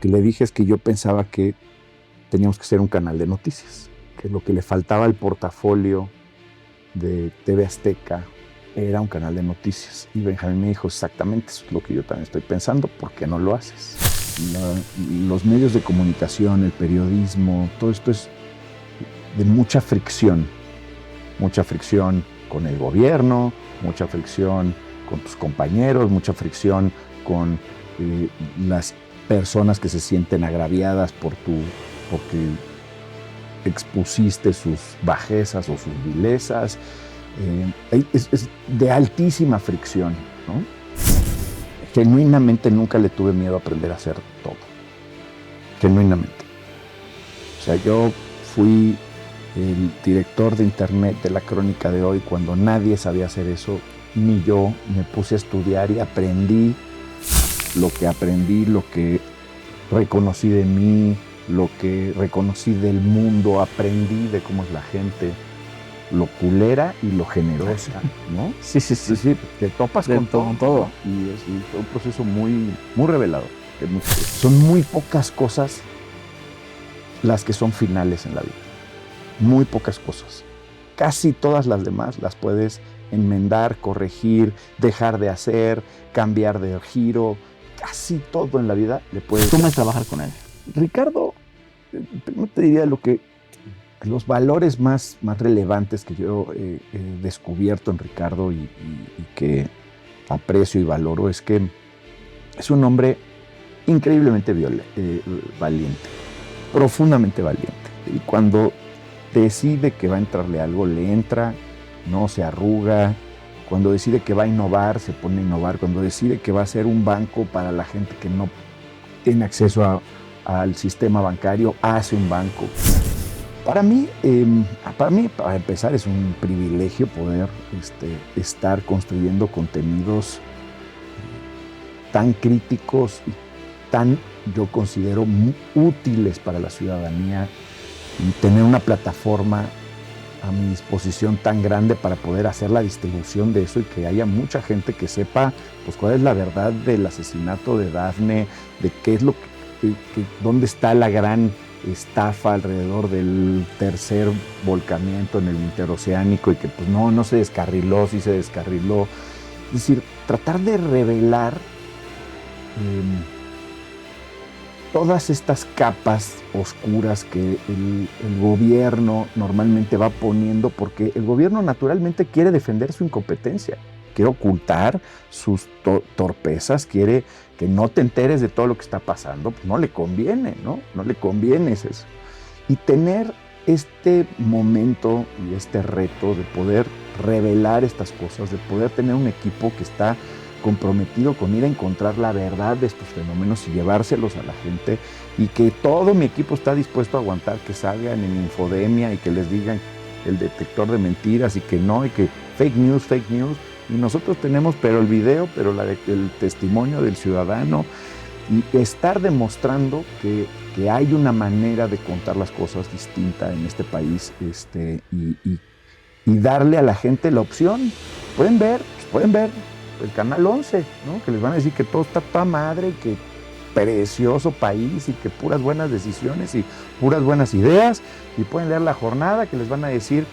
que le dije es que yo pensaba que teníamos que ser un canal de noticias, que lo que le faltaba al portafolio de TV Azteca era un canal de noticias. Y Benjamín me dijo, exactamente, eso es lo que yo también estoy pensando, ¿por qué no lo haces? Los medios de comunicación, el periodismo, todo esto es de mucha fricción con el gobierno, mucha fricción con tus compañeros, mucha fricción con las personas que se sienten agraviadas porque expusiste sus bajezas o sus vilezas. Es de altísima fricción, ¿no? Genuinamente nunca le tuve miedo a aprender a hacer todo. Genuinamente. O sea, yo fui el director de internet de La Crónica de Hoy cuando nadie sabía hacer eso, ni yo. Me puse a estudiar y aprendí, lo que reconocí de mí, lo que reconocí del mundo, aprendí de cómo es la gente, lo culera y lo generosa, ¿no? Sí. Te topas con todo. Y es un proceso muy, muy revelador. Son muy pocas cosas las que son finales en la vida. Muy pocas cosas. Casi todas las demás las puedes enmendar, corregir, dejar de hacer, cambiar de giro. Casi todo en la vida le puedes... ¿Cómo es trabajar con él? Ricardo, primero te diría los valores más relevantes que yo he descubierto en Ricardo y que aprecio y valoro es que es un hombre increíblemente valiente, profundamente valiente. Y cuando decide que va a entrarle algo, le entra, no se arruga. Cuando decide que va a innovar, se pone a innovar. Cuando decide que va a ser un banco para la gente que no tiene acceso al sistema bancario, hace un banco. Para mí, para empezar, es un privilegio poder estar construyendo contenidos tan críticos y tan, yo considero, muy útiles para la ciudadanía y tener una plataforma a mi disposición tan grande para poder hacer la distribución de eso y que haya mucha gente que sepa pues, cuál es la verdad del asesinato de Dafne, de qué es lo dónde está la gran estafa alrededor del tercer volcamiento en el interoceánico y que pues no se descarriló, sí se descarriló. Es decir, tratar de revelar todas estas capas oscuras que el gobierno normalmente va poniendo, porque el gobierno naturalmente quiere defender su incompetencia, quiere ocultar sus torpezas, quiere que no te enteres de todo lo que está pasando, pues no le conviene, ¿no? No le conviene eso. Y tener este momento y este reto de poder revelar estas cosas, de poder tener un equipo que está comprometido con ir a encontrar la verdad de estos fenómenos y llevárselos a la gente, y que todo mi equipo está dispuesto a aguantar que salgan en Infodemia y que les digan el detector de mentiras y que no, y que fake news, y nosotros tenemos pero el video, pero el testimonio del ciudadano, y estar demostrando que hay una manera de contar las cosas distinta en este país, y darle a la gente la opción. Pueden ver el Canal 11, ¿no? Que les van a decir que todo está toda madre y que precioso país y que puras buenas decisiones y puras buenas ideas, y pueden leer La Jornada, que les van a decir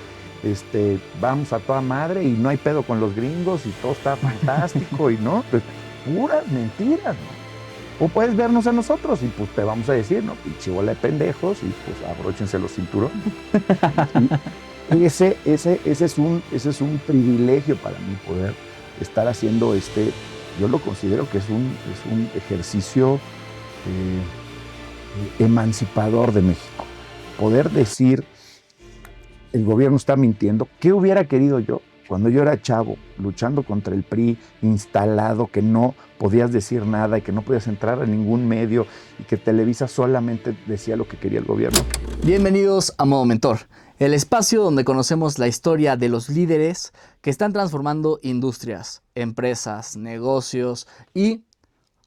vamos a toda madre y no hay pedo con los gringos y todo está fantástico y no, pues puras mentiras, ¿no? O puedes vernos a nosotros y pues te vamos a decir, no, pinche bola de pendejos, y pues abróchense los cinturones. Y ese es un privilegio para mí poder estar haciendo yo lo considero que es un ejercicio emancipador de México. Poder decir, el gobierno está mintiendo. ¿Qué hubiera querido yo cuando yo era chavo, luchando contra el PRI, instalado, que no podías decir nada y que no podías entrar a ningún medio y que Televisa solamente decía lo que quería el gobierno? Bienvenidos a Modo Mentor, el espacio donde conocemos la historia de los líderes que están transformando industrias, empresas, negocios y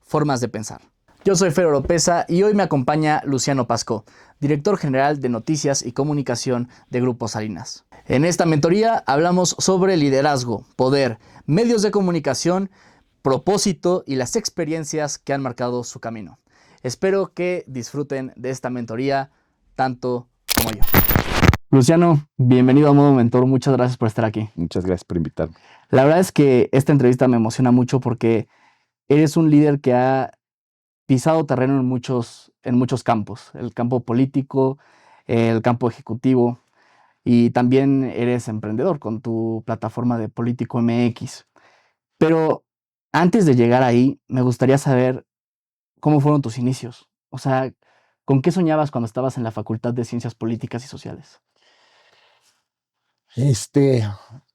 formas de pensar. Yo soy Fer Oropesa y hoy me acompaña Luciano Pasco, director general de Noticias y Comunicación de Grupo Salinas. En esta mentoría hablamos sobre liderazgo, poder, medios de comunicación, propósito y las experiencias que han marcado su camino. Espero que disfruten de esta mentoría tanto como yo. Luciano, bienvenido a Modo Mentor. Muchas gracias por estar aquí. Muchas gracias por invitarme. La verdad es que esta entrevista me emociona mucho porque eres un líder que ha pisado terreno en muchos campos. El campo político, el campo ejecutivo, y también eres emprendedor con tu plataforma de Político MX. Pero antes de llegar ahí, me gustaría saber cómo fueron tus inicios. O sea, ¿con qué soñabas cuando estabas en la Facultad de Ciencias Políticas y Sociales?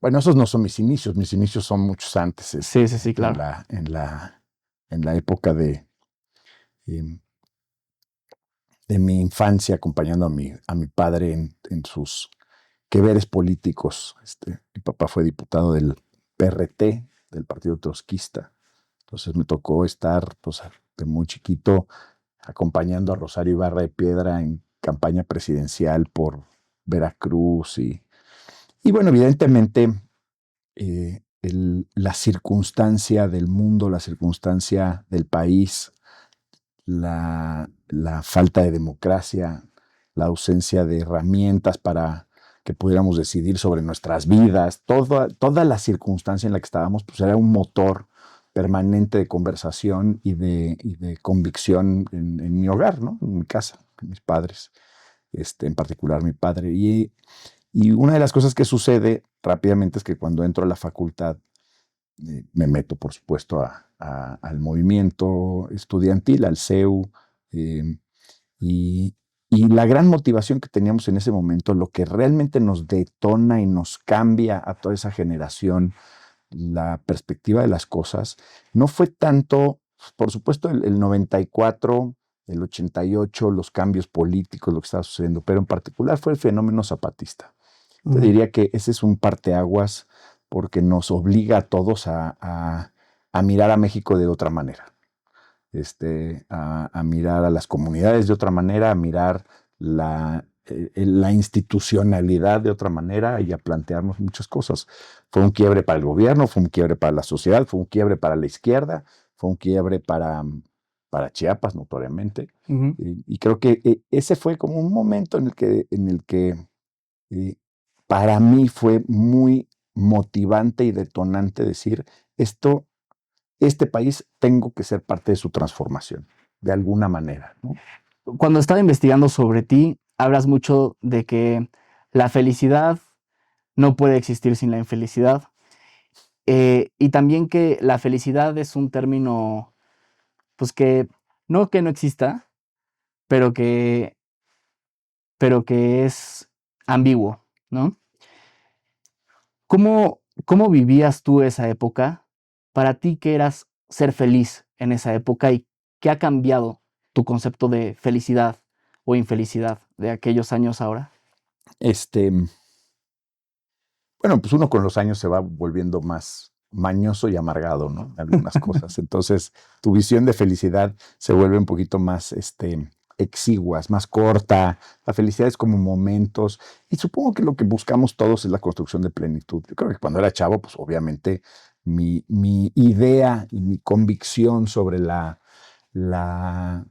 Bueno, esos no son mis inicios son muchos antes, Sí, claro. en la época em, de mi infancia, acompañando a mi padre en sus queveres políticos. Mi papá fue diputado del PRT, del Partido Trotskista. Entonces me tocó estar, pues, de muy chiquito acompañando a Rosario Ibarra de Piedra en campaña presidencial por Veracruz y bueno, evidentemente la circunstancia del mundo, la circunstancia del país, la falta de democracia, la ausencia de herramientas para que pudiéramos decidir sobre nuestras vidas, toda la circunstancia en la que estábamos, pues era un motor permanente de conversación y de convicción en mi hogar, ¿no? En mi casa, con mis padres, en particular mi padre. Y una de las cosas que sucede rápidamente es que cuando entro a la facultad, me meto, por supuesto, al movimiento estudiantil, al CEU, eh, y, y la gran motivación que teníamos en ese momento, lo que realmente nos detona y nos cambia a toda esa generación la perspectiva de las cosas, no fue tanto, por supuesto, el 94, el 88, los cambios políticos, lo que estaba sucediendo, pero en particular fue el fenómeno zapatista. Te diría que ese es un parteaguas porque nos obliga a todos a mirar a México de otra manera, a mirar a las comunidades de otra manera, a mirar la institucionalidad de otra manera y a plantearnos muchas cosas. Fue un quiebre para el gobierno, fue un quiebre para la sociedad, fue un quiebre para la izquierda, fue un quiebre para Chiapas, notoriamente. Uh-huh. Y creo que ese fue como un momento en el que para mí fue muy motivante y detonante decir, este país tengo que ser parte de su transformación, de alguna manera, ¿no? Cuando estaba investigando sobre ti, hablas mucho de que la felicidad no puede existir sin la infelicidad. Y también que la felicidad es un término, pues que no exista, pero que, pero que es ambiguo, ¿no? ¿Cómo vivías tú esa época? Para ti, ¿qué eras ser feliz en esa época y qué ha cambiado tu concepto de felicidad o infelicidad de aquellos años ahora? Este, bueno, pues uno con los años se va volviendo más mañoso y amargado, ¿no? En algunas cosas. Entonces, tu visión de felicidad se vuelve un poquito más, exigua, es más corta. La felicidad es como momentos. Y supongo que lo que buscamos todos es la construcción de plenitud. Yo creo que cuando era chavo, pues obviamente mi idea y mi convicción sobre la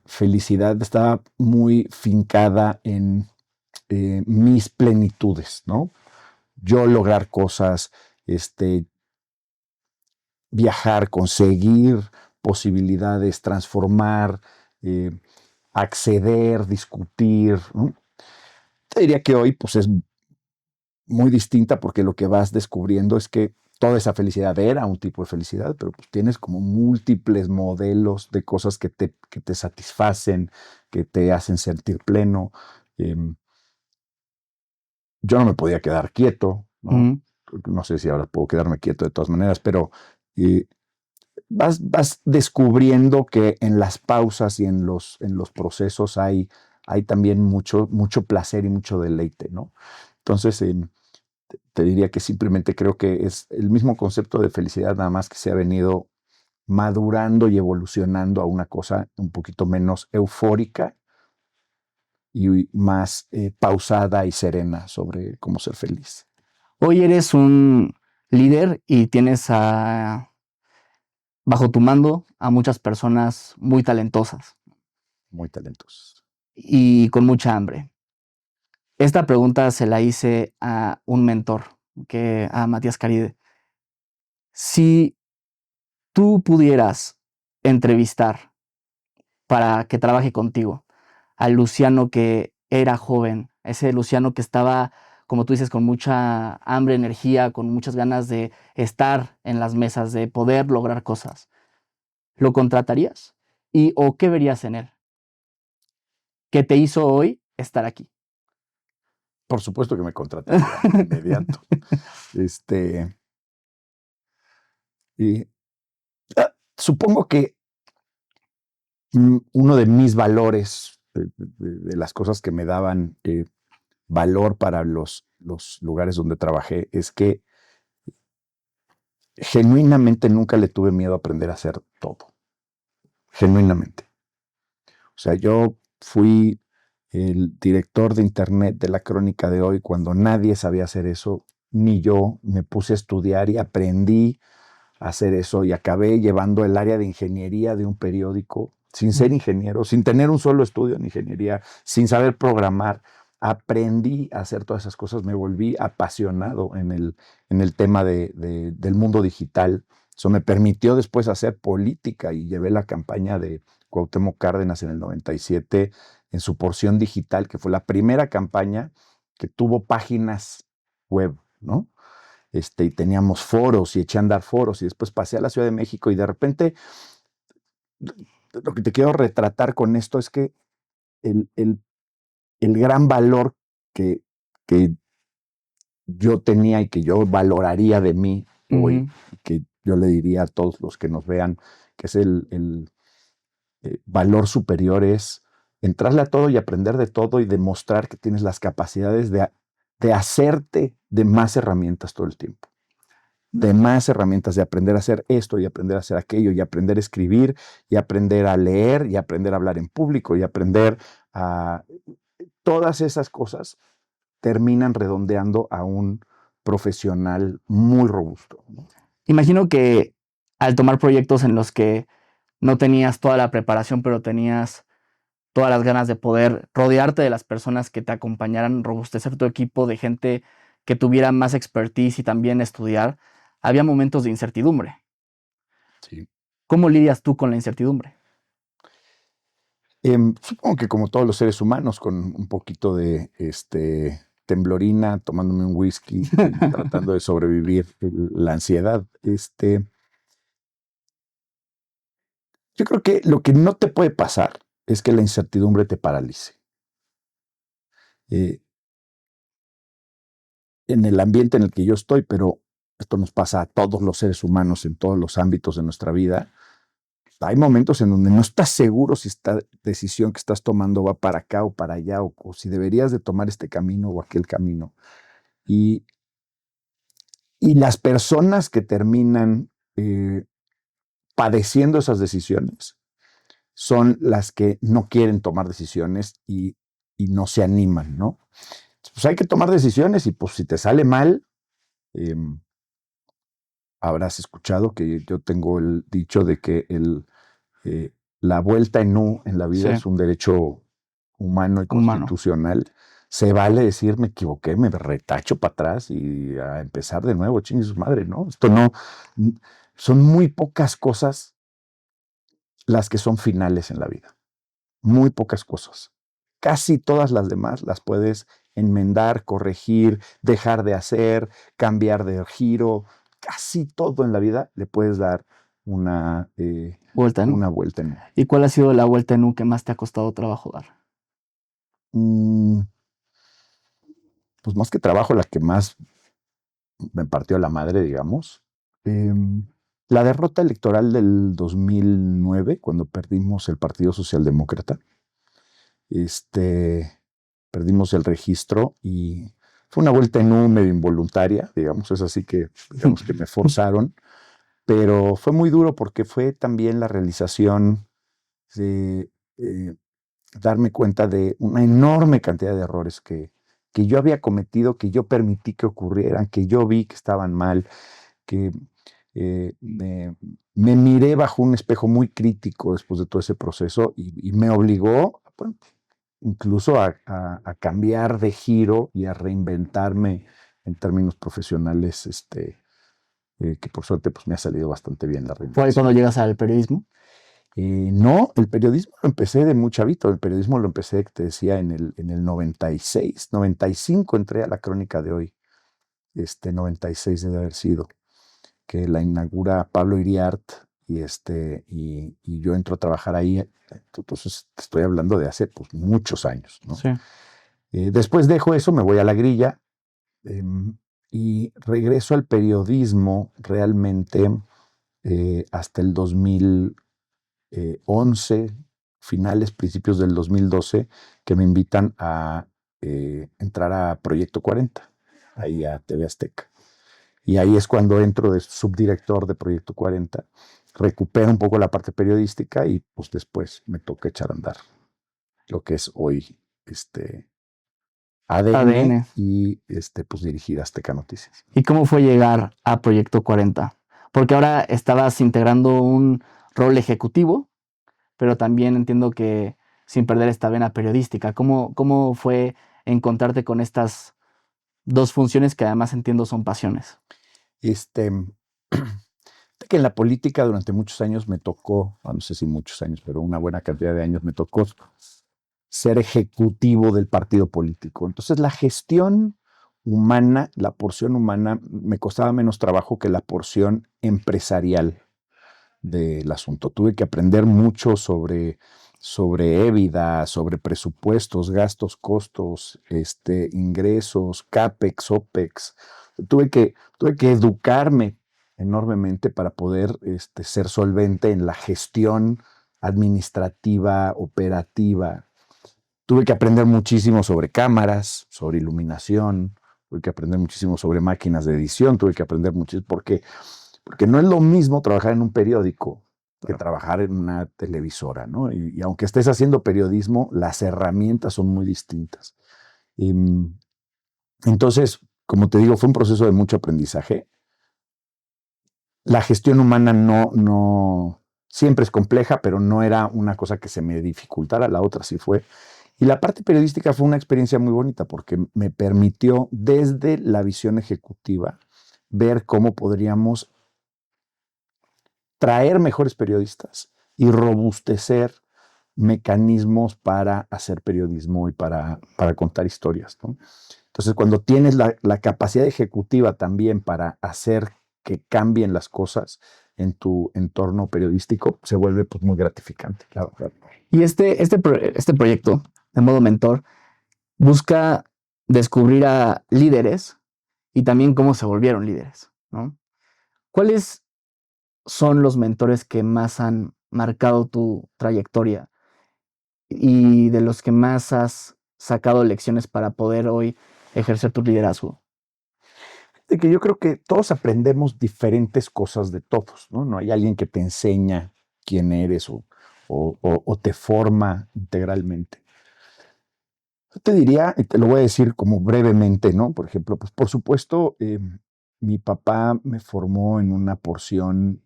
felicidad estaba muy fincada en mis plenitudes, ¿no? Yo lograr cosas, viajar, conseguir posibilidades, transformar, eh, acceder, discutir, ¿no? Te diría que hoy pues es muy distinta porque lo que vas descubriendo es que toda esa felicidad era un tipo de felicidad, pero pues tienes como múltiples modelos de cosas que te satisfacen, que te hacen sentir pleno. Yo no me podía quedar quieto, ¿no? Uh-huh. No sé si ahora puedo quedarme quieto de todas maneras, pero eh, vas descubriendo que en las pausas y en los procesos hay también mucho placer y mucho deleite, ¿no? Entonces, te diría que simplemente creo que es el mismo concepto de felicidad, nada más que se ha venido madurando y evolucionando a una cosa un poquito menos eufórica y más pausada y serena sobre cómo ser feliz. Hoy eres un líder y tienes bajo tu mando a muchas personas muy talentosas. muy talentosos. y con mucha hambre. Esta pregunta se la hice a un mentor, a Matías Caride. Si tú pudieras entrevistar para que trabaje contigo al Luciano que era joven, ese Luciano que estaba, como tú dices, con mucha hambre, energía, con muchas ganas de estar en las mesas, de poder lograr cosas, ¿lo contratarías? ¿O qué verías en él? ¿Qué te hizo hoy estar aquí? Por supuesto que me contrataría de inmediato. Y supongo que uno de mis valores, de las cosas que me daban valor para los lugares donde trabajé, es que genuinamente nunca le tuve miedo a aprender a hacer todo. Genuinamente. O sea, yo fui el director de internet de la Crónica de Hoy cuando nadie sabía hacer eso, ni yo. Me puse a estudiar y aprendí a hacer eso y acabé llevando el área de ingeniería de un periódico sin ser ingeniero, sin tener un solo estudio en ingeniería, sin saber programar. Aprendí a hacer todas esas cosas, me volví apasionado en el tema del mundo digital. Eso me permitió después hacer política y llevé la campaña de Cuauhtémoc Cárdenas en el 97 en su porción digital, que fue la primera campaña que tuvo páginas web, ¿no? Y teníamos foros y eché a andar foros y después pasé a la Ciudad de México y de repente lo que te quiero retratar con esto es que el, el, el gran valor que, que yo tenía y que yo valoraría de mí hoy, que yo le diría a todos los que nos vean, que es el valor superior, es entrarle a todo y aprender de todo y demostrar que tienes las capacidades de hacerte de más herramientas todo el tiempo. De más herramientas, de aprender a hacer esto y aprender a hacer aquello y aprender a escribir y aprender a leer y aprender a hablar en público y aprender a... Todas esas cosas terminan redondeando a un profesional muy robusto, ¿no? Imagino que al tomar proyectos en los que no tenías toda la preparación, pero tenías todas las ganas de poder rodearte de las personas que te acompañaran, robustecer tu equipo de gente que tuviera más expertise y también estudiar, había momentos de incertidumbre. Sí. ¿Cómo lidias tú con la incertidumbre? Supongo que como todos los seres humanos, con un poquito de temblorina, tomándome un whisky, tratando de sobrevivir la ansiedad. Yo creo que lo que no te puede pasar es que la incertidumbre te paralice. En el ambiente en el que yo estoy, pero esto nos pasa a todos los seres humanos en todos los ámbitos de nuestra vida. Hay momentos en donde no estás seguro si esta decisión que estás tomando va para acá o para allá, o si deberías de tomar este camino o aquel camino. Y las personas que terminan padeciendo esas decisiones son las que no quieren tomar decisiones y no se animan, ¿no? Pues hay que tomar decisiones y pues si te sale mal, habrás escuchado que yo tengo el dicho de que la vuelta en U en la vida es un derecho humano y constitucional. Se vale decir, me equivoqué, me retacho para atrás y a empezar de nuevo, chingue su madre, ¿no? Esto no, son muy pocas cosas las que son finales en la vida. Muy pocas cosas. Casi todas las demás las puedes enmendar, corregir, dejar de hacer, cambiar de giro. Casi todo en la vida le puedes dar una vuelta en U. ¿Y cuál ha sido la vuelta en U que más te ha costado trabajo dar? Pues más que trabajo, la que más me partió la madre, digamos. La derrota electoral del 2009, cuando perdimos el Partido Socialdemócrata. Perdimos el registro y fue una vuelta en U medio involuntaria, digamos, es así que, digamos que me forzaron, pero fue muy duro porque fue también la realización de darme cuenta de una enorme cantidad de errores que yo había cometido, que yo permití que ocurrieran, que yo vi que estaban mal, que Me miré bajo un espejo muy crítico después de todo ese proceso y me obligó, bueno, incluso a cambiar de giro y a reinventarme en términos profesionales, que por suerte pues, me ha salido bastante bien la Fue ahí reinvención. cuando llegas al periodismo. No, el periodismo lo empecé de muy chavito, el periodismo lo empecé, te decía, en el 96, 95 entré a la Crónica de Hoy, 96 debe haber sido, que la inaugura Pablo Iriart y yo entro a trabajar ahí, entonces te estoy hablando de hace pues, muchos años, ¿no? Sí. Después dejo eso, me voy a la grilla y regreso al periodismo realmente hasta el 2011, finales, principios del 2012, que me invitan a entrar a Proyecto 40, ahí a TV Azteca. Y ahí es cuando entro de subdirector de Proyecto 40, recupero un poco la parte periodística y pues después me toca echar a andar lo que es hoy ADN ADN. y pues dirigir Azteca Noticias. ¿Y cómo fue llegar a Proyecto 40? Porque ahora estabas integrando un rol ejecutivo, pero también entiendo que sin perder esta vena periodística. ¿Cómo fue encontrarte con estas dos funciones que además entiendo son pasiones? Este, que en la política durante muchos años me tocó, no sé si muchos años, pero una buena cantidad de años me tocó ser ejecutivo del partido político. Entonces la gestión humana, la porción humana, me costaba menos trabajo que la porción empresarial del asunto. Tuve que aprender mucho sobre EBITDA, sobre presupuestos, gastos, costos, ingresos, CAPEX, OPEX. Tuve que educarme enormemente para poder ser solvente en la gestión administrativa, operativa. Tuve que aprender muchísimo sobre cámaras, sobre iluminación, tuve que aprender muchísimo sobre máquinas de edición, tuve que aprender muchísimo, porque no es lo mismo trabajar en un periódico que trabajar en una televisora, ¿no? Y aunque estés haciendo periodismo, las herramientas son muy distintas. Y, entonces, como te digo, fue un proceso de mucho aprendizaje. La gestión humana no siempre es compleja, pero no era una cosa que se me dificultara, la otra sí fue. Y la parte periodística fue una experiencia muy bonita porque me permitió desde la visión ejecutiva ver cómo podríamos traer mejores periodistas y robustecer mecanismos para hacer periodismo y para contar historias, ¿no? Entonces, cuando tienes la capacidad ejecutiva también para hacer que cambien las cosas en tu entorno periodístico, se vuelve pues, muy gratificante, la verdad. Y este proyecto, de modo mentor, busca descubrir a líderes y también cómo se volvieron líderes, ¿no? ¿Cuáles son los mentores que más han marcado tu trayectoria y de los que más has sacado lecciones para poder hoy ejercer tu liderazgo? De que yo creo que todos aprendemos diferentes cosas de todos, ¿no? No hay alguien que te enseña quién eres o te forma integralmente. Yo te diría, y te lo voy a decir como brevemente, ¿no? Por ejemplo, pues por supuesto, mi papá me formó en una porción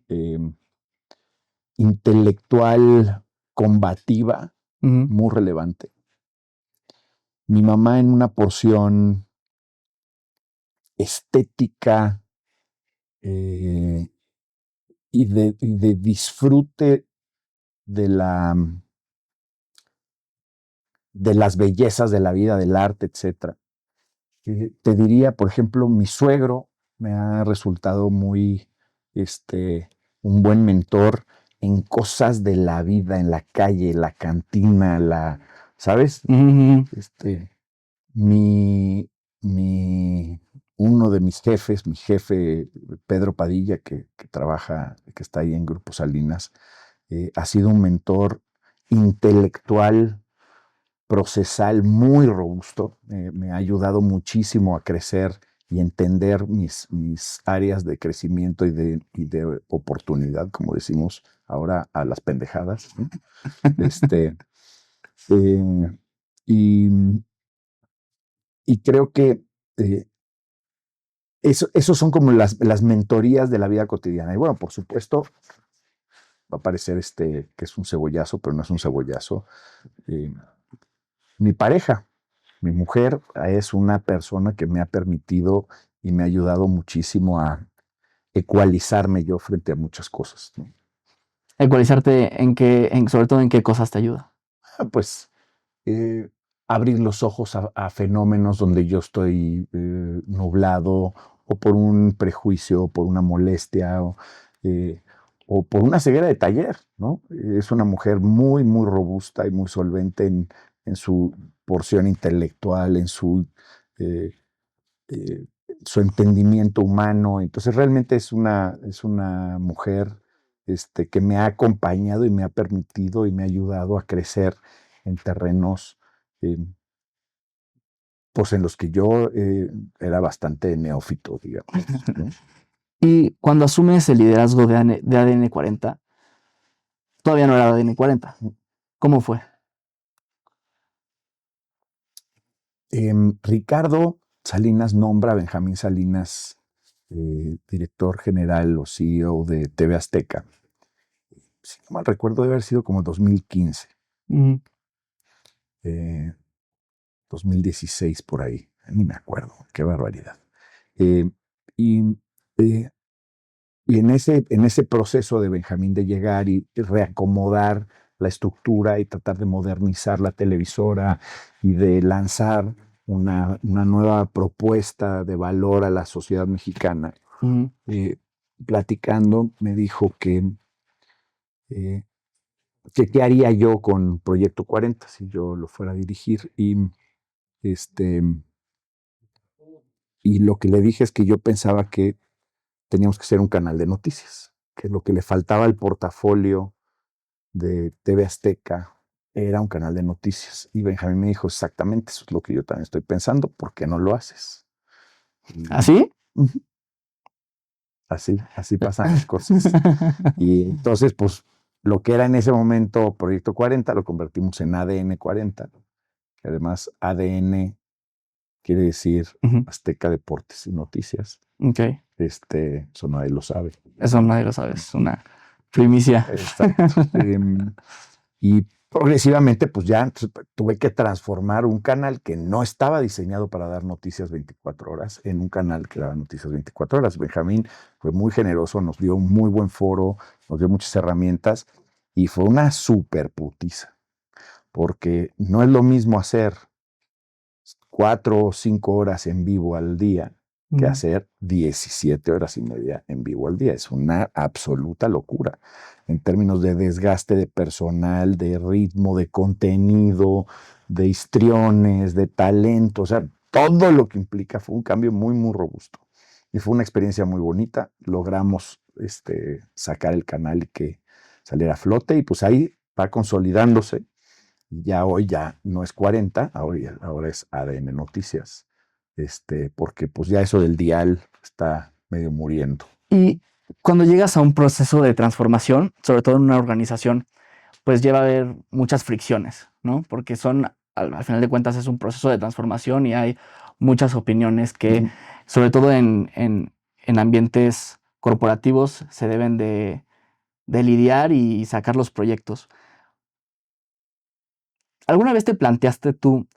intelectual combativa Ujú. muy relevante. Mi mamá en una porción estética eh, y de disfrute de, de las bellezas de la vida, del arte, etcétera. Te diría, por ejemplo, mi suegro me ha resultado muy, un buen mentor en cosas de la vida, en la calle, la cantina, ¿sabes? Ujú. Este, mi, uno de mis jefes, mi jefe Pedro Padilla, que trabaja, que está ahí en Grupo Salinas, ha sido un mentor intelectual, procesal muy robusto. Me ha ayudado muchísimo a crecer y entender mis áreas de crecimiento y de oportunidad, como decimos ahora a las pendejadas, ¿no? Eh, y, y creo que Esos son como las mentorías de la vida cotidiana. Y bueno, por supuesto, va a parecer que es un cebollazo, pero no es un cebollazo. Eh, Mi pareja, mi mujer, es una persona que me ha permitido y me ha ayudado muchísimo a ecualizarme yo frente a muchas cosas, ¿no? Ecualizarte sobre todo en qué cosas te ayuda. Pues eh, abrir los ojos a fenómenos donde yo estoy nublado o por un prejuicio, o por una molestia eh, o por una ceguera de taller, ¿no? Es una mujer muy, muy robusta y muy solvente en su porción intelectual, en eh, eh, su entendimiento humano. Entonces realmente es una mujer que me ha acompañado y me ha permitido y me ha ayudado a crecer en terrenos eh, pues en los que yo era bastante neófito, digamos, ¿no? Y cuando asumes el liderazgo de ADN 40, todavía no era ADN 40. ¿Cómo fue? Ricardo Salinas nombra a Benjamín Salinas director general o CEO de TV Azteca. Si no mal recuerdo, debe haber sido como 2015, Ujú. 2016 por ahí, ni me acuerdo, qué barbaridad. Eh, y, eh, y en ese proceso de Benjamín de llegar y reacomodar la estructura y tratar de modernizar la televisora y de lanzar una nueva propuesta de valor a la sociedad mexicana, Ujú. eh, platicando, me dijo eh, que qué haría yo con Proyecto 40 si yo lo fuera a dirigir. Este, y lo que le dije es que yo pensaba que teníamos que ser un canal de noticias, que lo que le faltaba al portafolio de TV Azteca era un canal de noticias. Y Benjamín me dijo, exactamente, eso es lo que yo también estoy pensando, ¿por qué no lo haces? Y, ¿Así? ujú, así pasan las cosas. Y entonces, pues, lo que era en ese momento Proyecto 40 lo convertimos en ADN 40, que además ADN quiere decir Ujú. Azteca Deportes y Noticias. Ok, Eso nadie lo sabe. eso nadie lo sabe, es una primicia. Exacto. Y progresivamente, pues ya tuve que transformar un canal que no estaba diseñado para dar noticias 24 horas en un canal que daba noticias 24 horas. Benjamín fue muy generoso, nos dio un muy buen foro, nos dio muchas herramientas y fue una super putiza, porque no es lo mismo hacer 4 o 5 horas en vivo al día que Ujú. hacer 17 horas y media en vivo al día. Es una absoluta locura en términos de desgaste de personal, de ritmo, de contenido, de histriones, de talento, o sea, todo lo que implica. Fue un cambio muy, muy robusto. Y fue una experiencia muy bonita. Logramos sacar el canal y que saliera a flote y pues ahí va consolidándose. Ya hoy ya no es 40, ahora es ADN Noticias, porque pues ya eso del dial está medio muriendo. Y cuando llegas a un proceso de transformación, sobre todo en una organización, pues lleva a haber muchas fricciones, ¿no? Porque al final de cuentas es un proceso de transformación y hay muchas opiniones que, sobre todo en ambientes corporativos, se deben de lidiar y sacar los proyectos. ¿Alguna vez te planteaste tú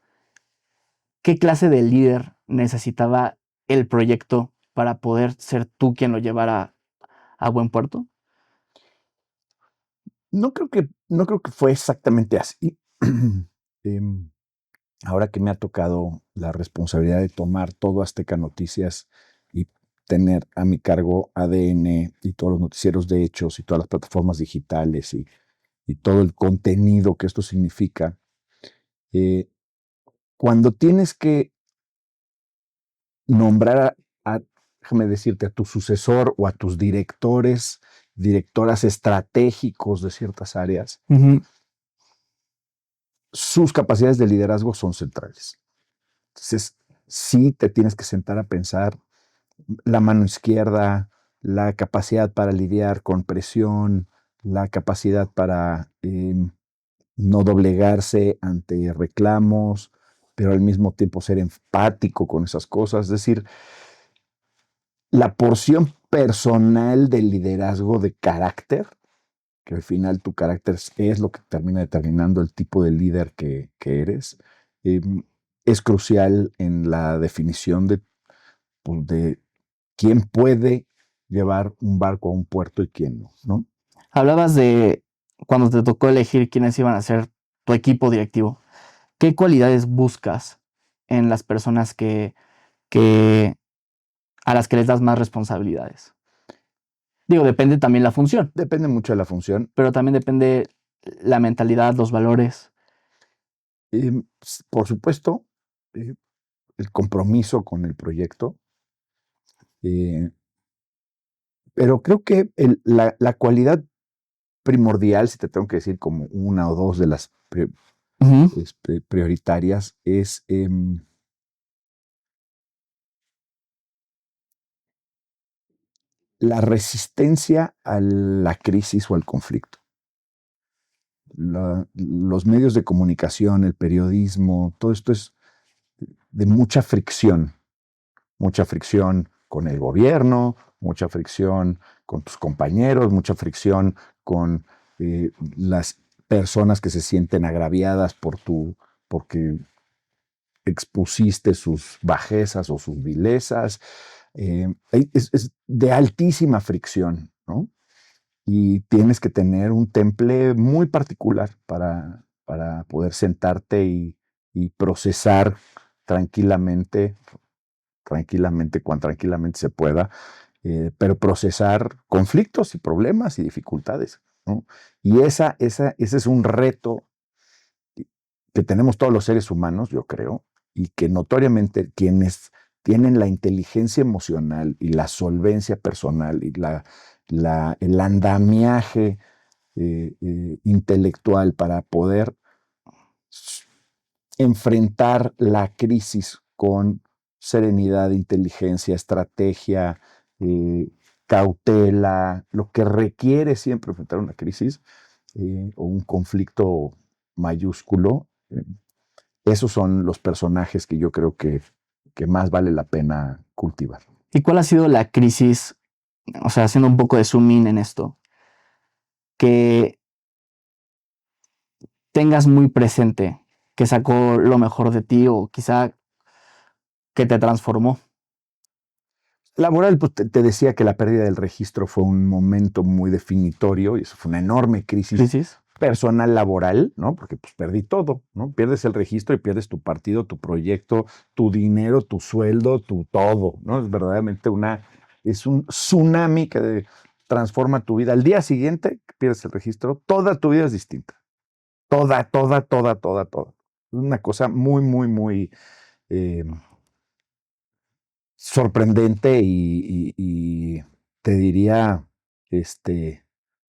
qué clase de líder necesitaba el proyecto para poder ser tú quien lo llevara a buen puerto? No creo que fue exactamente así. Em, Ahora que me ha tocado la responsabilidad de tomar todo Azteca Noticias y tener a mi cargo ADN y todos los noticieros de hechos y todas las plataformas digitales y todo el contenido que esto significa, eh, cuando tienes que nombrar déjame decirte, a tu sucesor o a tus directoras estratégicos de ciertas áreas, Ujú. sus capacidades de liderazgo son centrales. Entonces, sí te tienes que sentar a pensar la mano izquierda, la capacidad para lidiar con presión, la capacidad para no doblegarse ante reclamos, pero al mismo tiempo ser empático con esas cosas. Es decir, la porción personal del liderazgo de carácter, que al final tu carácter es lo que termina determinando el tipo de líder que eres, eh, es crucial en la definición pues, de quién puede llevar un barco a un puerto y quién no, ¿no? Hablabas de cuando te tocó elegir quiénes iban a ser tu equipo directivo. ¿Qué cualidades buscas en las personas que a las que les das más responsabilidades? Digo, depende también la función, Depende mucho de la función. pero también depende la mentalidad, los valores. Por supuesto, eh, el compromiso con el proyecto, eh, pero creo que la cualidad primordial, si te tengo que decir como una o dos de las prioritarias, es la resistencia a la crisis o al conflicto. Los medios de comunicación, el periodismo, todo esto es de mucha fricción con el gobierno, mucha fricción con tus compañeros, mucha fricción con las personas que se sienten agraviadas porque expusiste sus bajezas o sus vilezas. Es de altísima fricción, ¿no? Y tienes que tener un temple muy particular para poder sentarte y procesar tranquilamente, cuan tranquilamente se pueda, pero procesar conflictos y problemas y dificultades, ¿no? Y ese es un reto que tenemos todos los seres humanos, yo creo, y que notoriamente quienes tienen la inteligencia emocional y la solvencia personal y el andamiaje intelectual para poder enfrentar la crisis con serenidad, inteligencia, estrategia, cautela, lo que requiere siempre enfrentar una crisis o un conflicto mayúsculo. Esos son los personajes que yo creo que más vale la pena cultivar. ¿Y cuál ha sido la crisis, o sea, haciendo un poco de zoom in en esto, que tengas muy presente, que sacó lo mejor de ti o quizá que te transformó? Laboral, pues te decía que la pérdida del registro fue un momento muy definitorio y eso fue una enorme crisis personal laboral, ¿no? Porque pues perdí todo, ¿no? Pierdes el registro y pierdes tu partido, tu proyecto, tu dinero, tu sueldo, tu todo, ¿no? Es verdaderamente es un tsunami que transforma tu vida. Al día siguiente que pierdes el registro, toda tu vida es distinta. Toda, toda, toda, toda, toda. Es una cosa muy, muy, muy sorprendente y te diría,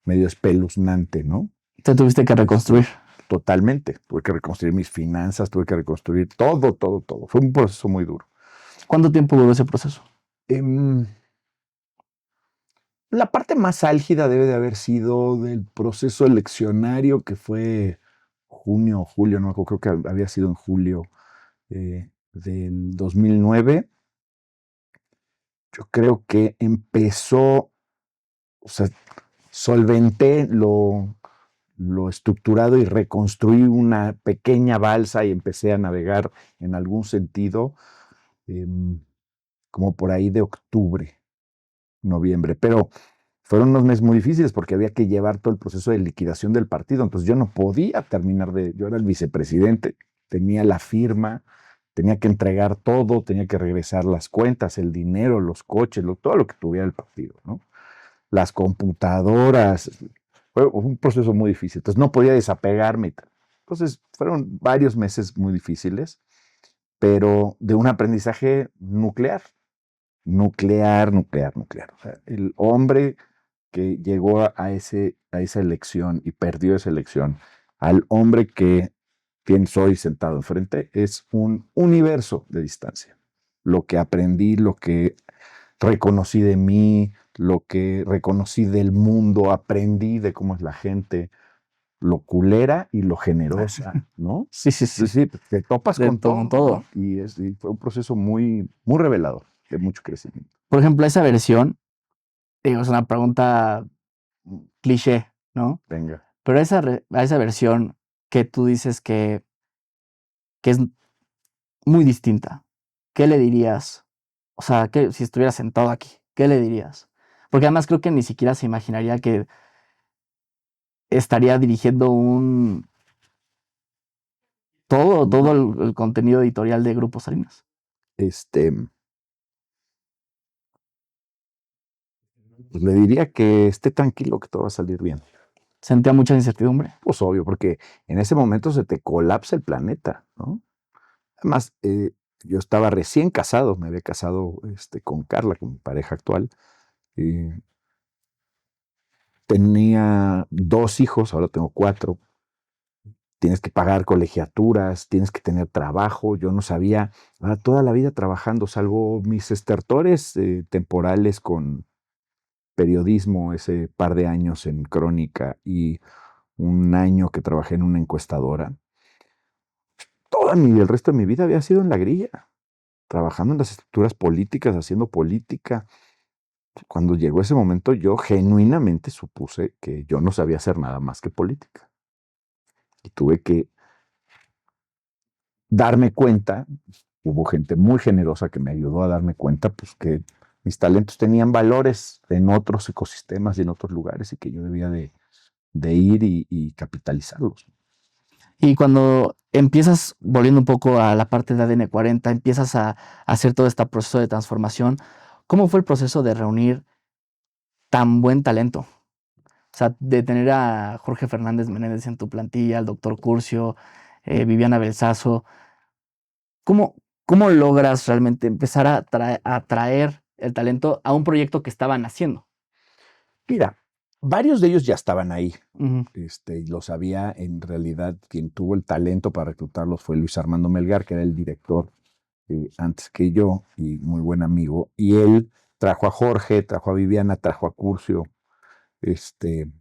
medio espeluznante, ¿no? Te tuviste que reconstruir. Totalmente. Tuve que reconstruir mis finanzas, tuve que reconstruir todo, todo, todo. Fue un proceso muy duro. ¿Cuánto tiempo duró ese proceso? La parte más álgida debe de haber sido del proceso eleccionario que fue junio o julio, no creo que había sido en julio del 2009. Yo creo que empezó, o sea, solventé lo estructurado y reconstruí una pequeña balsa y empecé a navegar en algún sentido, como por ahí de octubre, noviembre. Pero fueron unos meses muy difíciles porque había que llevar todo el proceso de liquidación del partido. Entonces yo no podía yo era el vicepresidente, tenía la firma, tenía que entregar todo, tenía que regresar las cuentas, el dinero, los coches, todo lo que tuviera el partido, ¿no? Las computadoras. Fue un proceso muy difícil. Entonces no podía desapegarme. Entonces fueron varios meses muy difíciles, pero de un aprendizaje nuclear. Nuclear, nuclear, nuclear. O sea, el hombre que llegó a esa elección y perdió esa elección, al hombre que tienes hoy sentado enfrente, es un universo de distancia. Lo que aprendí, lo que reconocí de mí, lo que reconocí del mundo, aprendí de cómo es la gente, lo culera y lo generosa, ¿no? Sí, sí, sí. Sí, te topas De con todo. todo. ¿No? Y fue un proceso muy, muy revelador, de mucho crecimiento. por ejemplo, esa versión, digo, es una pregunta cliché, ¿no? Venga. Pero a esa versión que tú dices que es muy distinta, ¿qué le dirías? O sea, que si estuviera sentado aquí, ¿qué le dirías? Porque además creo que ni siquiera se imaginaría que estaría dirigiendo todo el contenido editorial de Grupo Salinas. Este, pues le diría que esté tranquilo, que todo va a salir bien. Sentía mucha incertidumbre. Pues obvio, porque en ese momento se te colapsa el planeta, ¿no? Además, yo estaba recién casado, me había casado con Carla, con mi pareja actual. Tenía 2 hijos, ahora tengo 4. Tienes que pagar colegiaturas, tienes que tener trabajo. Yo no sabía, toda la vida trabajando, salvo mis estertores temporales con periodismo, ese par de años en Crónica y un año que trabajé en una encuestadora. El resto de mi vida había sido en la grilla, trabajando en las estructuras políticas, haciendo política. Cuando llegó ese momento, yo genuinamente supuse que yo no sabía hacer nada más que política. Y tuve que darme cuenta, hubo gente muy generosa que me ayudó a darme cuenta, pues que mis talentos tenían valores en otros ecosistemas y en otros lugares y que yo debía de ir y capitalizarlos. Y cuando empiezas, volviendo un poco a la parte de ADN 40, empiezas a hacer todo este proceso de transformación, ¿cómo fue el proceso de reunir tan buen talento? O sea, de tener a Jorge Fernández Menéndez en tu plantilla, al doctor Curcio, Viviana Belsazo. ¿Cómo, cómo logras realmente empezar a atraer el talento a un proyecto que estaban haciendo? Mira, varios de ellos ya estaban ahí. Ujú. Y lo sabía, en realidad, quien tuvo el talento para reclutarlos fue Luis Armando Melgar, que era el director antes que yo y muy buen amigo. Y él trajo a Jorge, trajo a Viviana, trajo a Curcio. Este,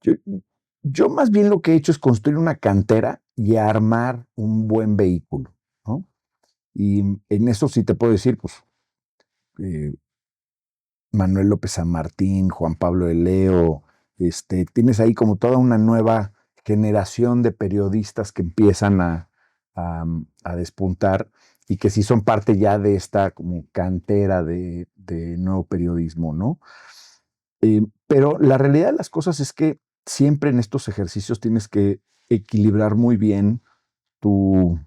yo, yo más bien lo que he hecho es construir una cantera y armar un buen vehículo, ¿no? Y en eso sí te puedo decir, pues, eh, Manuel López San Martín, Juan Pablo de Leo, tienes ahí como toda una nueva generación de periodistas que empiezan a despuntar y que sí son parte ya de esta como cantera de nuevo periodismo, ¿no? Pero la realidad de las cosas es que siempre en estos ejercicios tienes que equilibrar muy bien tu,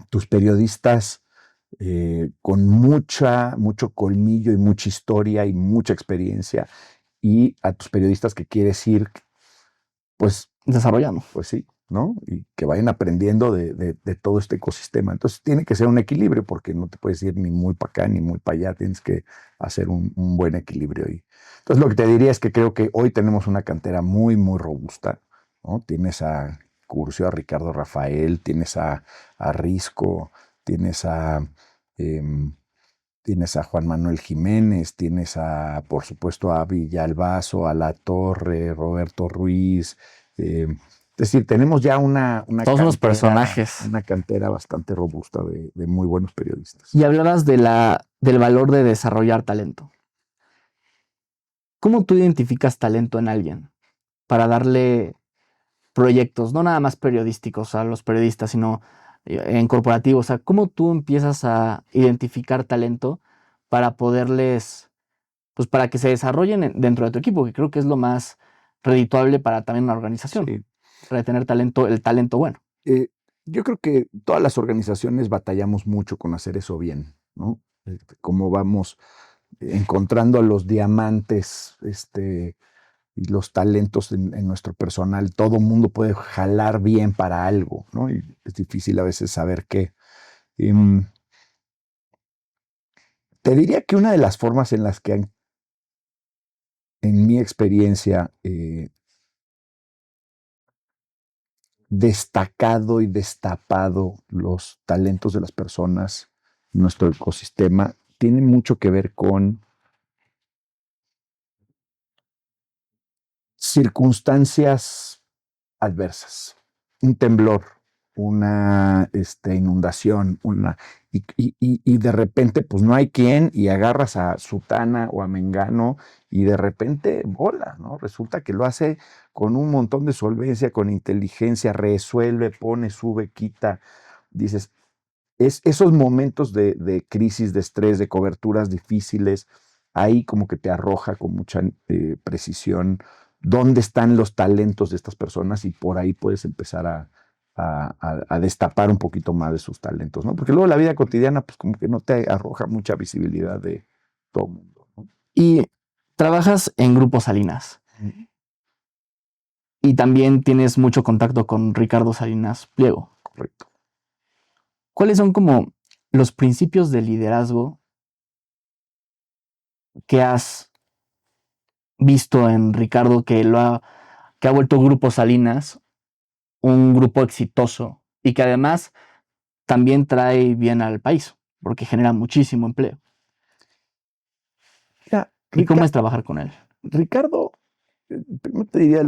tus periodistas con mucho colmillo y mucha historia y mucha experiencia, y a tus periodistas que quieres ir, pues, Desarrollando. pues sí, ¿no? Y que vayan aprendiendo de todo este ecosistema. Entonces tiene que ser un equilibrio, porque no te puedes ir ni muy para acá ni muy para allá, tienes que hacer un buen equilibrio ahí. Entonces lo que te diría es que creo que hoy tenemos una cantera muy, muy robusta, ¿no? Tienes a Curcio, a Ricardo Rafael, tienes a Risco, tienes em, tienes a Juan Manuel Jiménez, tienes por supuesto, a Villalbazo, a La Torre, Roberto Ruiz. Es decir, tenemos ya Todos unos personajes. una cantera bastante robusta de muy buenos periodistas. Y hablabas del valor de desarrollar talento. ¿Cómo tú identificas talento en alguien para darle proyectos, no nada más periodísticos a los periodistas, sino en corporativos? O sea, ¿cómo tú empiezas a identificar talento para poderles, pues para que se desarrollen dentro de tu equipo, que creo que es lo más redituable para también una organización, Sí. retener talento, el talento bueno? Eh, yo creo que todas las organizaciones batallamos mucho con hacer eso bien, ¿no? Cómo vamos encontrando a los diamantes, y los talentos en nuestro personal. Todo mundo puede jalar bien para algo, ¿no? Y es difícil a veces saber qué. Em, Te diría que una de las formas en las que en mi experiencia, destacado y destapado los talentos de las personas en nuestro ecosistema, tiene mucho que ver con circunstancias adversas. Un temblor, una inundación, y de repente pues no hay quien y agarras a Sutana o a Mengano y de repente bola, ¿no? Resulta que lo hace con un montón de solvencia, con inteligencia, resuelve, pone, sube, quita. Dices, esos momentos de crisis, de estrés, de coberturas difíciles, ahí como que te arroja con mucha precisión dónde están los talentos de estas personas y por ahí puedes empezar a destapar un poquito más de sus talentos, ¿no? Porque luego la vida cotidiana, pues como que no te arroja mucha visibilidad de todo el mundo, ¿no? Y trabajas en Grupo Salinas Mm. y también tienes mucho contacto con Ricardo Salinas Pliego. Correcto. ¿Cuáles son como los principios de liderazgo que has visto en Ricardo que ha vuelto Grupo Salinas un grupo exitoso y que además también trae bien al país porque genera muchísimo empleo? Mira, ¿Y cómo es trabajar con él? Ricardo, primero te diría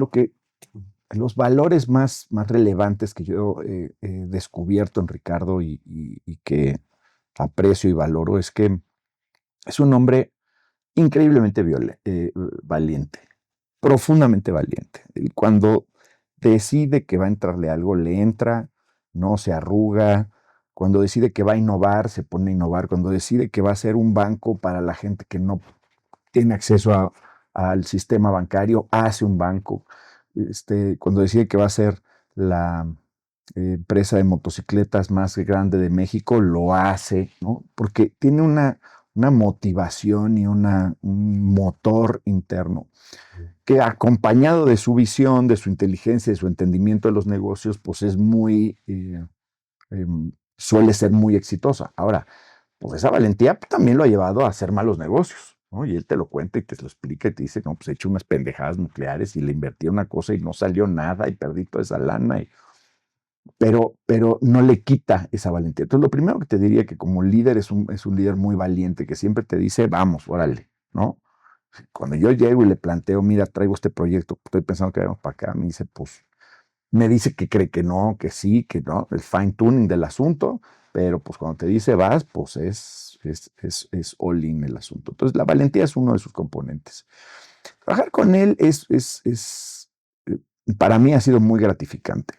los valores más relevantes que yo he descubierto en Ricardo y que aprecio y valoro es que es un hombre increíblemente valiente, profundamente valiente. Él cuando decide que va a entrarle algo, le entra, no se arruga. Cuando decide que va a innovar, se pone a innovar. Cuando decide que va a ser un banco para la gente que no tiene acceso al sistema bancario, hace un banco. Cuando decide que va a ser la empresa de motocicletas más grande de México, lo hace, ¿no? Porque tiene una motivación y un motor interno que acompañado de su visión, de su inteligencia, de su entendimiento de los negocios, pues es suele ser muy exitosa. Ahora, pues esa valentía también lo ha llevado a hacer malos negocios, ¿no? Y él te lo cuenta y te lo explica y te dice, no, pues he hecho unas pendejadas nucleares y le invertí una cosa y no salió nada y perdí toda esa lana. Pero no le quita esa valentía. Entonces, lo primero que te diría que como líder es un líder muy valiente, que siempre te dice, vamos, órale, ¿no? Cuando yo llego y le planteo, mira, traigo este proyecto, estoy pensando que vamos para acá, me dice que cree que no, que sí, que no, el fine tuning del asunto, pero pues cuando te dice vas, pues es all in el asunto. Entonces, la valentía es uno de sus componentes. Trabajar con él para mí ha sido muy gratificante.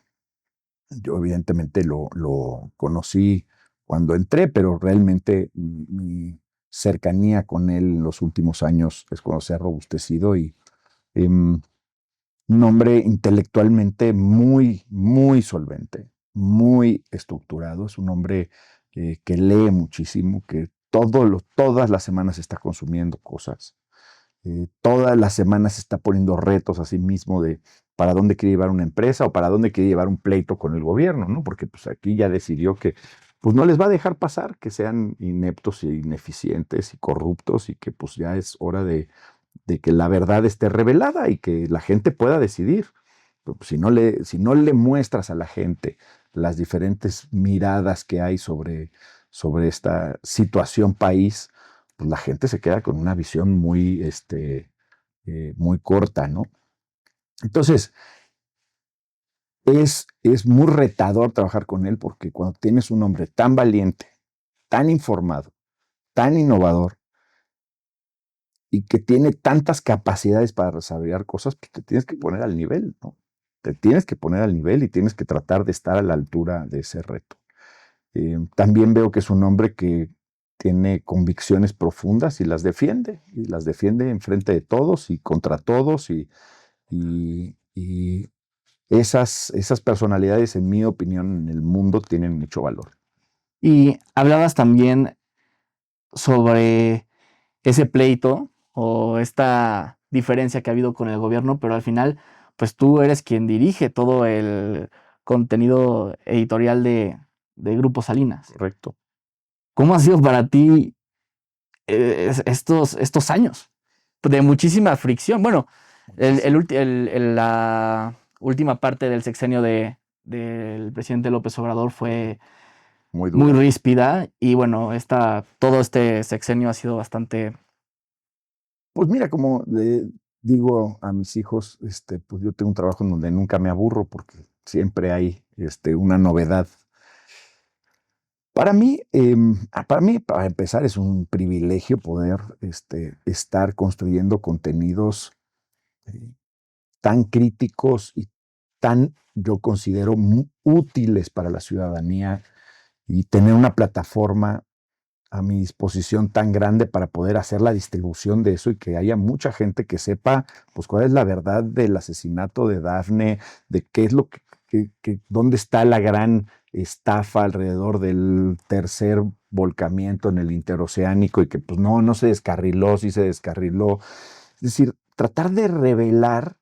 Yo evidentemente lo conocí cuando entré, pero realmente mi cercanía con él en los últimos años es cuando se ha robustecido y un hombre intelectualmente muy, muy solvente, muy estructurado. Es un hombre que lee muchísimo, que todas las semanas está consumiendo cosas. Todas las semanas se está poniendo retos a sí mismo de para dónde quiere llevar una empresa o para dónde quiere llevar un pleito con el gobierno, ¿no? Porque pues aquí ya decidió que pues no les va a dejar pasar que sean ineptos y ineficientes y corruptos y que pues ya es hora de que la verdad esté revelada y que la gente pueda decidir. Pero, pues, si no le muestras a la gente las diferentes miradas que hay sobre esta situación país, pues la gente se queda con una visión muy corta, ¿no? Entonces, es muy retador trabajar con él porque cuando tienes un hombre tan valiente, tan informado, tan innovador y que tiene tantas capacidades para desarrollar cosas, pues te tienes que poner al nivel, ¿no? Te tienes que poner al nivel y tienes que tratar de estar a la altura de ese reto. También veo que es un hombre que tiene convicciones profundas y las defiende en frente de todos y contra todos y esas personalidades, en mi opinión, en el mundo tienen mucho valor. Y hablabas también sobre ese pleito o esta diferencia que ha habido con el gobierno, pero al final, pues tú eres quien dirige todo el contenido editorial de Grupo Salinas. Correcto. ¿Cómo ha sido para ti estos años de muchísima fricción? Bueno, la última parte del sexenio del presidente López Obrador fue Muy muy dura. ríspida y bueno, todo este sexenio ha sido bastante. Pues mira, como le digo a mis hijos, pues yo tengo un trabajo en donde nunca me aburro porque siempre hay una novedad. Para mí, para empezar, es un privilegio poder estar construyendo contenidos eh, tan críticos y tan, yo considero, útiles para la ciudadanía y tener una plataforma a mi disposición tan grande para poder hacer la distribución de eso y que haya mucha gente que sepa pues cuál es la verdad del asesinato de Dafne, de qué es lo dónde está la gran estafa alrededor del tercer volcamiento en el interoceánico y que pues no se descarriló, sí se descarriló. Es decir, tratar de revelar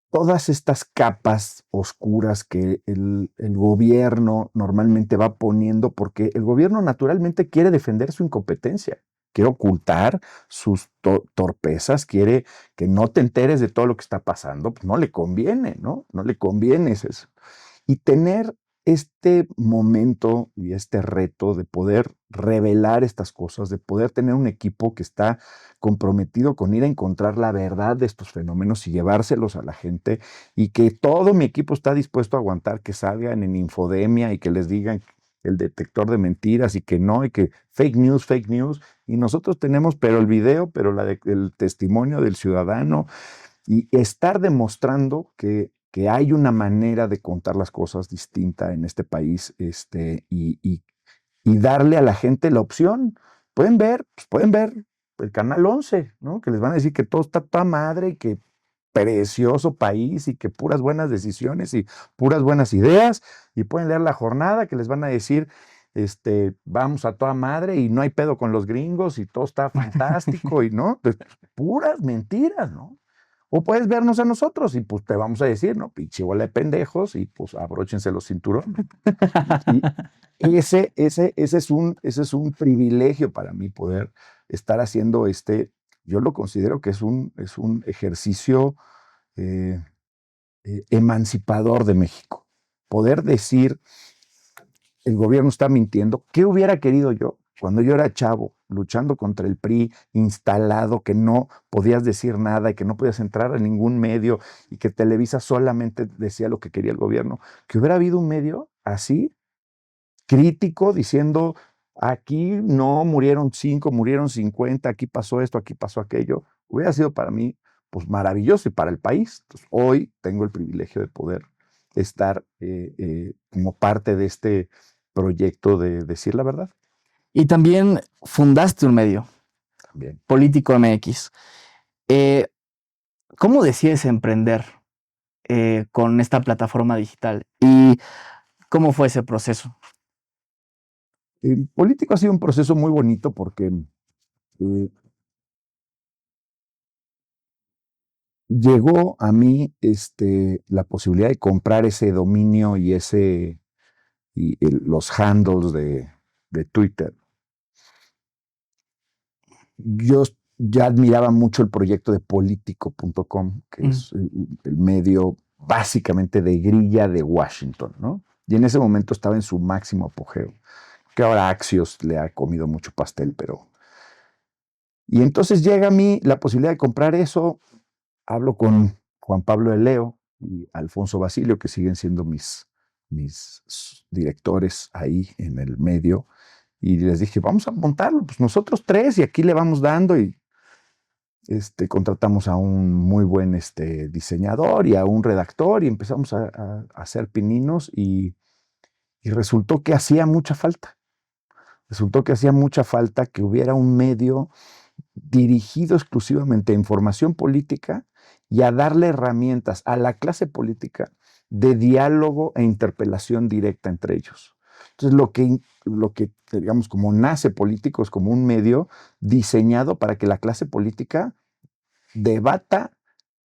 todas estas capas oscuras que el gobierno normalmente va poniendo, porque el gobierno naturalmente quiere defender su incompetencia, quiere ocultar sus torpezas, quiere que no te enteres de todo lo que está pasando, pues no le conviene, ¿no? No le conviene eso. Y tener este momento y este reto de poder revelar estas cosas, de poder tener un equipo que está comprometido con ir a encontrar la verdad de estos fenómenos y llevárselos a la gente, y que todo mi equipo está dispuesto a aguantar que salgan en Infodemia y que les digan el detector de mentiras y que no, y que fake news, y nosotros tenemos pero el video, pero el testimonio del ciudadano, y estar demostrando que hay una manera de contar las cosas distinta en este país, y darle a la gente la opción. Pueden ver el Canal 11, ¿no? Que les van a decir que todo está toda madre y que precioso país y que puras buenas decisiones y puras buenas ideas, y pueden leer La Jornada que les van a decir, vamos a toda madre y no hay pedo con los gringos y todo está fantástico y no, pues, puras mentiras, ¿no? O puedes vernos a nosotros y pues te vamos a decir, ¿no? Pinche bola de pendejos y pues abróchense los cinturones. Y ese es un privilegio para mí poder estar haciendo yo lo considero que es un ejercicio eh, emancipador de México. Poder decir, el gobierno está mintiendo. ¿Qué hubiera querido yo cuando yo era chavo, luchando contra el PRI, instalado, que no podías decir nada y que no podías entrar a ningún medio y que Televisa solamente decía lo que quería el gobierno? Que hubiera habido un medio así, crítico, diciendo, aquí no murieron 5, murieron 50, aquí pasó esto, aquí pasó aquello. Hubiera sido para mí pues maravilloso y para el país. Entonces, hoy tengo el privilegio de poder estar como parte de este proyecto de decir la verdad. Y también fundaste un medio, También. Político MX. ¿Cómo decides emprender con esta plataforma digital? ¿Y cómo fue ese proceso? El político ha sido un proceso muy bonito porque llegó a mí la posibilidad de comprar ese dominio y los handles de Twitter. Yo ya admiraba mucho el proyecto de Politico.com, que es el medio básicamente de grilla de Washington, ¿no? Y en ese momento estaba en su máximo apogeo, que ahora Axios le ha comido mucho pastel, pero... Y entonces llega a mí la posibilidad de comprar eso, hablo con Juan Pablo de Leo y Alfonso Basilio, que siguen siendo mis directores ahí en el medio, y les dije, vamos a montarlo, pues nosotros tres, y aquí le vamos dando, y contratamos a un muy buen diseñador y a un redactor, y empezamos a hacer pininos, y resultó que hacía mucha falta. Resultó que hacía mucha falta que hubiera un medio dirigido exclusivamente a información política y a darle herramientas a la clase política de diálogo e interpelación directa entre ellos. Entonces, lo que digamos, como nace Político es como un medio diseñado para que la clase política debata,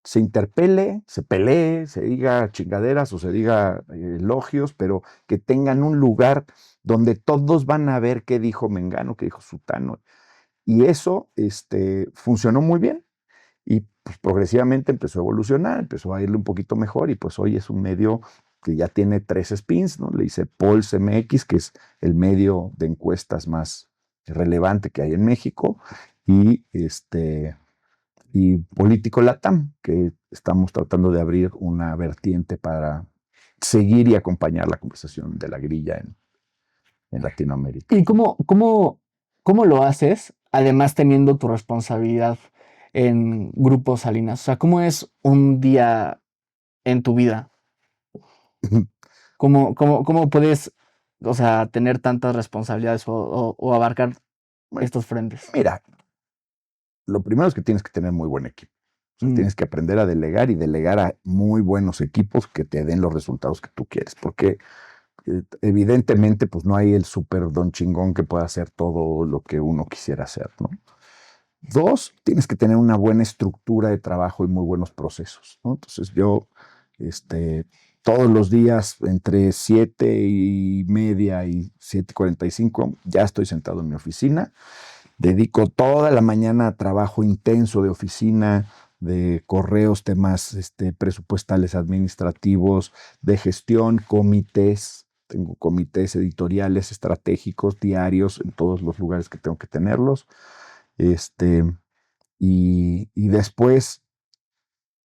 se interpele, se pelee, se diga chingaderas o se diga elogios, pero que tengan un lugar donde todos van a ver qué dijo Mengano, qué dijo Sutano. Y eso funcionó muy bien, y pues, progresivamente empezó a evolucionar, empezó a irle un poquito mejor, y pues hoy es un medio que ya tiene 3 spins, ¿no? Le hice Polls MX, que es el medio de encuestas más relevante que hay en México, y y Político Latam, que estamos tratando de abrir una vertiente para seguir y acompañar la conversación de la grilla en Latinoamérica. ¿Y cómo lo haces, además teniendo tu responsabilidad en Grupo Salinas? O sea, ¿cómo es un día en tu vida? ¿Cómo puedes, o sea, tener tantas responsabilidades o abarcar estos frentes? Mira, lo primero es que tienes que tener muy buen equipo. O sea, tienes que aprender a delegar y delegar a muy buenos equipos que te den los resultados que tú quieres, porque evidentemente pues no hay el super don chingón que pueda hacer todo lo que uno quisiera hacer, ¿no? Dos, tienes que tener una buena estructura de trabajo y muy buenos procesos, ¿no? Entonces yo, todos los días entre 7:30 y 7:45 ya estoy sentado en mi oficina. Dedico toda la mañana a trabajo intenso de oficina, de correos, temas presupuestales, administrativos, de gestión, comités. Tengo comités editoriales, estratégicos, diarios, en todos los lugares que tengo que tenerlos. Y después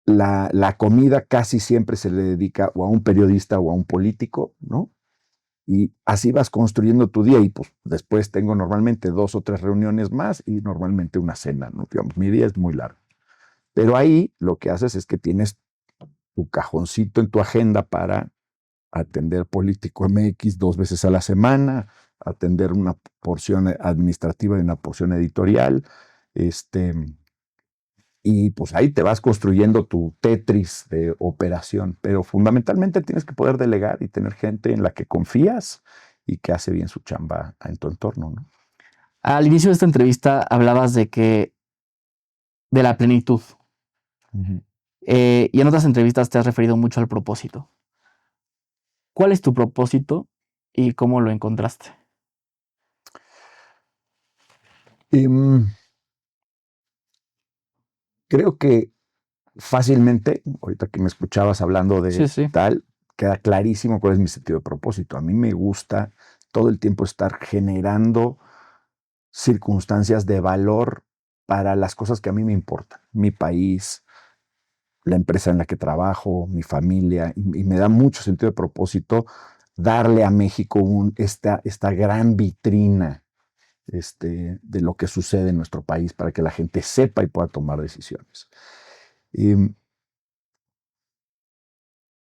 la comida casi siempre se le dedica o a un periodista o a un político, ¿no? Y así vas construyendo tu día y pues después tengo normalmente 2 o 3 reuniones más y normalmente una cena, ¿no? Digamos, mi día es muy largo. Pero ahí lo que haces es que tienes tu cajoncito en tu agenda para atender Político MX 2 veces a la semana, atender una porción administrativa y una porción editorial, y pues ahí te vas construyendo tu Tetris de operación, pero fundamentalmente tienes que poder delegar y tener gente en la que confías y que hace bien su chamba en tu entorno, ¿no? Al inicio de esta entrevista hablabas de la plenitud. Uh-huh. Y en otras entrevistas te has referido mucho al propósito. ¿Cuál es tu propósito y cómo lo encontraste? Creo que fácilmente, ahorita que me escuchabas hablando de Sí. tal, queda clarísimo cuál es mi sentido de propósito. A mí me gusta todo el tiempo estar generando circunstancias de valor para las cosas que a mí me importan. Mi país, la empresa en la que trabajo, mi familia, y me da mucho sentido de propósito darle a México esta gran vitrina de lo que sucede en nuestro país para que la gente sepa y pueda tomar decisiones.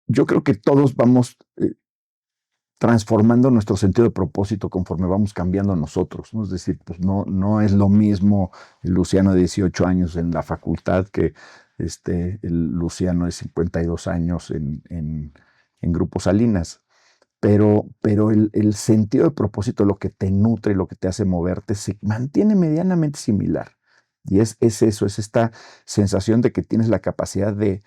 Yo creo que todos vamos transformando nuestro sentido de propósito conforme vamos cambiando nosotros, ¿no? Es decir, pues no es lo mismo el Luciano de 18 años en la facultad que el Luciano de 52 años en Grupo Salinas. Pero el sentido de propósito, lo que te nutre, lo que te hace moverte, se mantiene medianamente similar. Y es eso, es esta sensación de que tienes la capacidad de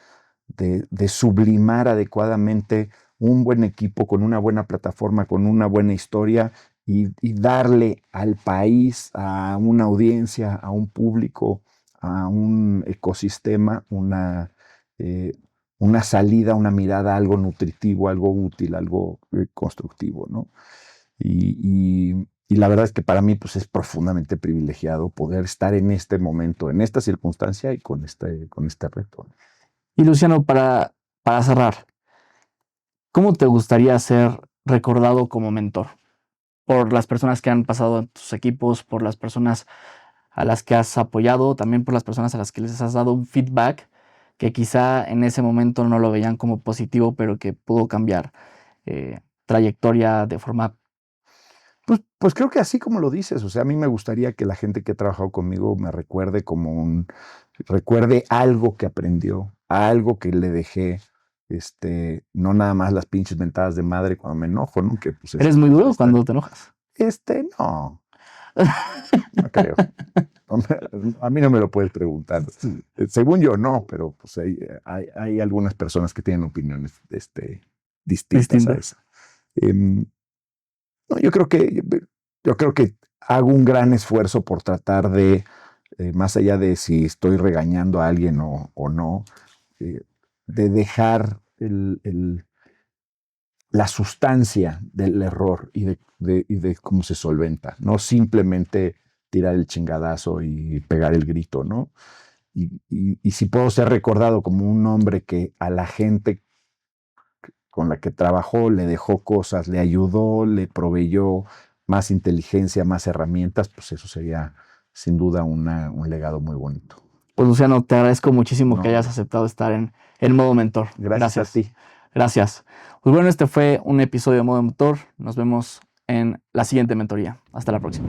sublimar adecuadamente un buen equipo con una buena plataforma, con una buena historia y darle al país, a una audiencia, a un público, a un ecosistema, una salida, una mirada, algo nutritivo, algo útil, algo constructivo, ¿no? Y la verdad es que para mí pues, es profundamente privilegiado poder estar en este momento, en esta circunstancia y con este reto. Y Luciano, para cerrar, ¿cómo te gustaría ser recordado como mentor? Por las personas que han pasado en tus equipos, por las personas a las que has apoyado, también por las personas a las que les has dado un feedback que quizá en ese momento no lo veían como positivo, pero que pudo cambiar trayectoria de forma... Pues creo que así como lo dices, o sea, a mí me gustaría que la gente que ha trabajado conmigo me recuerde recuerde algo que aprendió, algo que le dejé, no nada más las pinches mentadas de madre cuando me enojo, ¿no? Que pues ¿Eres muy duro cuando te enojas? No, no creo. A mí no me lo puedes preguntar. Según yo, no, pero pues hay algunas personas que tienen opiniones distintas a esa. No, yo creo que hago un gran esfuerzo por tratar de, más allá de si estoy regañando a alguien o no, de dejar la sustancia del error y de cómo se solventa, no simplemente tirar el chingadazo y pegar el grito, ¿no? y si puedo ser recordado como un hombre que a la gente con la que trabajó le dejó cosas, le ayudó, le proveyó más inteligencia, más herramientas, pues eso sería sin duda un legado muy bonito. Pues Luciano, te agradezco muchísimo que hayas aceptado estar en Modo Mentor. Gracias a ti. Gracias. Pues bueno, este fue un episodio de Modo Mentor. Nos vemos en la siguiente mentoría. Hasta la próxima.